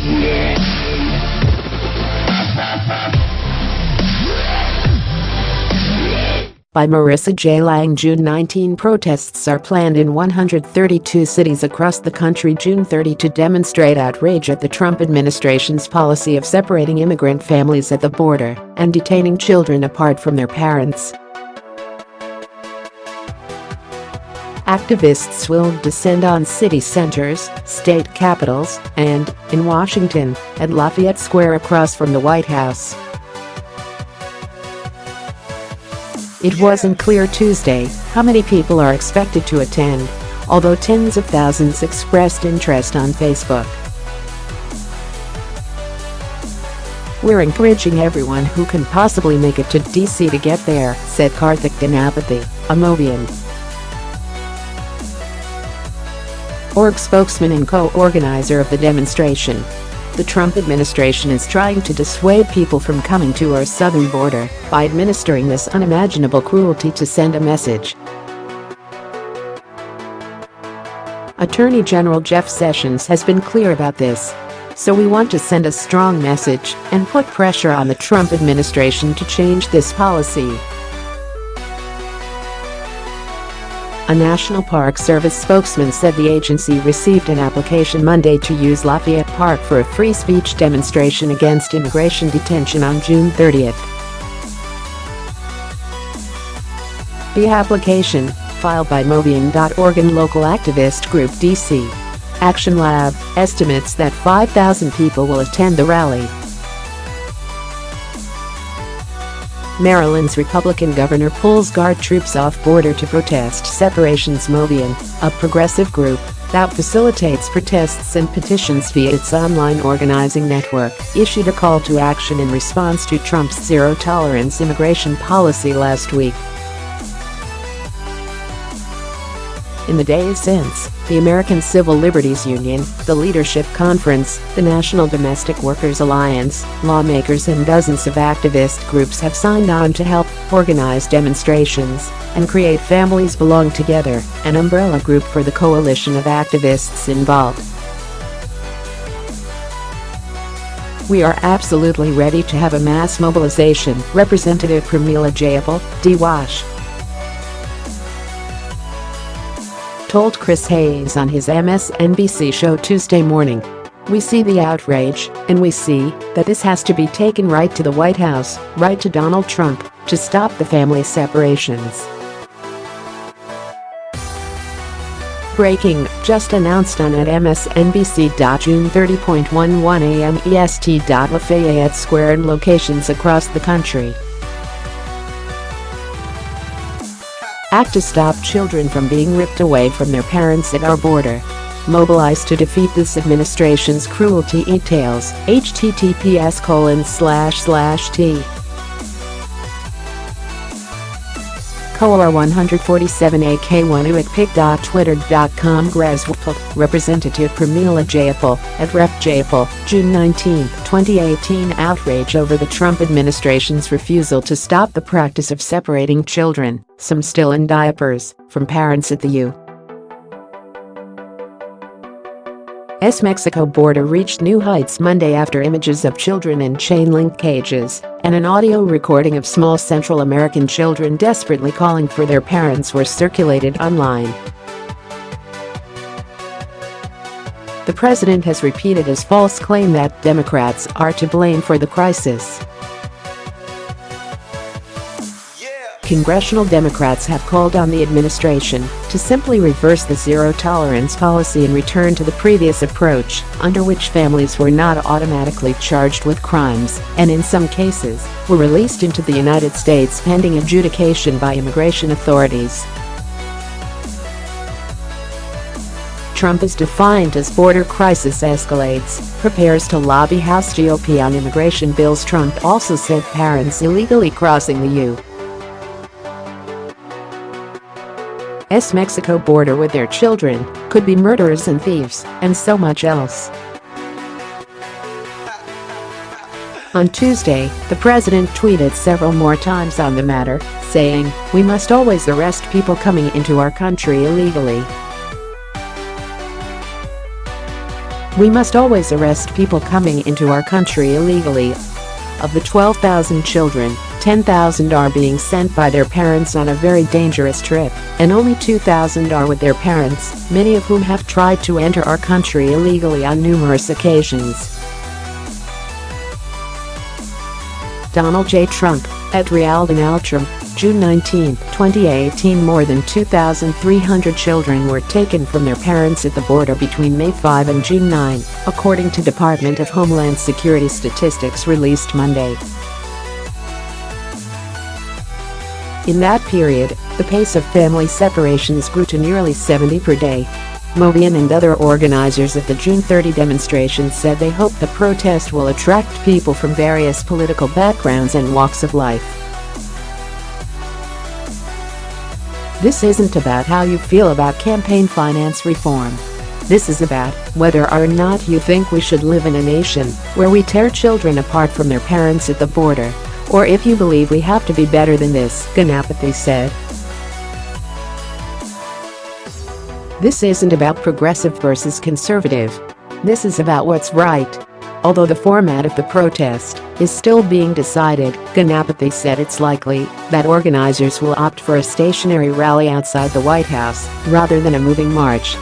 By Marissa J. Lang. June 19 protests are planned in 132 cities across the country June 30 to demonstrate outrage at the Trump administration's policy of separating immigrant families at the border and detaining children apart from their parents. Activists will descend on city centers, state capitals, and, in Washington, at Lafayette Square across from the White House. It wasn't clear Tuesday how many people are expected to attend, although tens of thousands expressed interest on Facebook. "We're encouraging everyone who can possibly make it to D.C. to get there," said Karthik Ganapathy, a Mobian org spokesman and co-organizer of the demonstration. The Trump administration is trying to dissuade people from coming to our southern border by administering this unimaginable cruelty to send a message. Attorney General Jeff Sessions has been clear about this. "So we want to send a strong message and put pressure on the Trump administration to change this policy." A National Park Service spokesman said the agency received an application Monday to use Lafayette Park for a free speech demonstration against immigration detention on June 30. The application, filed by Mobian.org and local activist group DC Action Lab, estimates that 5,000 people will attend the rally. Maryland's Republican governor pulls guard troops off border to protest separations. Mobian, a progressive group that facilitates protests and petitions via its online organizing network, issued a call to action in response to Trump's zero-tolerance immigration policy last week. In the days since, the American Civil Liberties Union, the Leadership Conference, the National Domestic Workers Alliance, lawmakers and dozens of activist groups have signed on to help organize demonstrations and create Families Belong Together, an umbrella group for the coalition of activists involved. "We are absolutely ready to have a mass mobilization," Representative Pramila Jayapal, D-Wash, told Chris Hayes on his MSNBC show Tuesday morning. "We see the outrage, and we see that this has to be taken right to the White House, right to Donald Trump, to stop the family separations." Breaking, just announced on at MSNBC. June 30.11 a.m. EST. Lafayette Square and locations across the country. Act to stop children from being ripped away from their parents at our border. Mobilize to defeat this administration's cruelty. Details, https://t. Coar 147ak1uatpic.twitter.com. Greswapal, Representative Pramila Jayapal, at Rep. Jayapal, June 19, 2018. Outrage over the Trump administration's refusal to stop the practice of separating children, some still in diapers, from parents at the U.S. Mexico border reached new heights Monday after images of children in chain-link cages and an audio recording of small Central American children desperately calling for their parents were circulated online. The president has repeated his false claim that Democrats are to blame for the crisis. Congressional Democrats have called on the administration to simply reverse the zero-tolerance policy and return to the previous approach, under which families were not automatically charged with crimes and in some cases were released into the United States pending adjudication by immigration authorities. Trump is defined as border crisis escalates, prepares to lobby House GOP on immigration bills. Trump also said parents illegally crossing the U.S. Mexico border with their children could be murderers and thieves, and so much else. On Tuesday, the president tweeted several more times on the matter, saying, "We must always arrest people coming into our country illegally." We must always arrest people coming into our country illegally. Of the 12,000 children, 10,000 are being sent by their parents on a very dangerous trip, and only 2,000 are with their parents, many of whom have tried to enter our country illegally on numerous occasions. Donald J. Trump, at Real Donald Trump, June 19, 2018. More than 2,300 children were taken from their parents at the border between May 5 and June 9, according to Department of Homeland Security statistics released Monday. In that period, the pace of family separations grew to nearly 70 per day. Movian and other organizers of the June 30 demonstration said they hope the protest will attract people from various political backgrounds and walks of life. This isn't about how you feel about campaign finance reform. This is about whether or not you think we should live in a nation where we tear children apart from their parents at the border, or if you believe we have to be better than this, Ganapathy said. This isn't about progressive versus conservative. This is about what's right. Although the format of the protest is still being decided, Ganapathy said it's likely that organizers will opt for a stationary rally outside the White House rather than a moving march.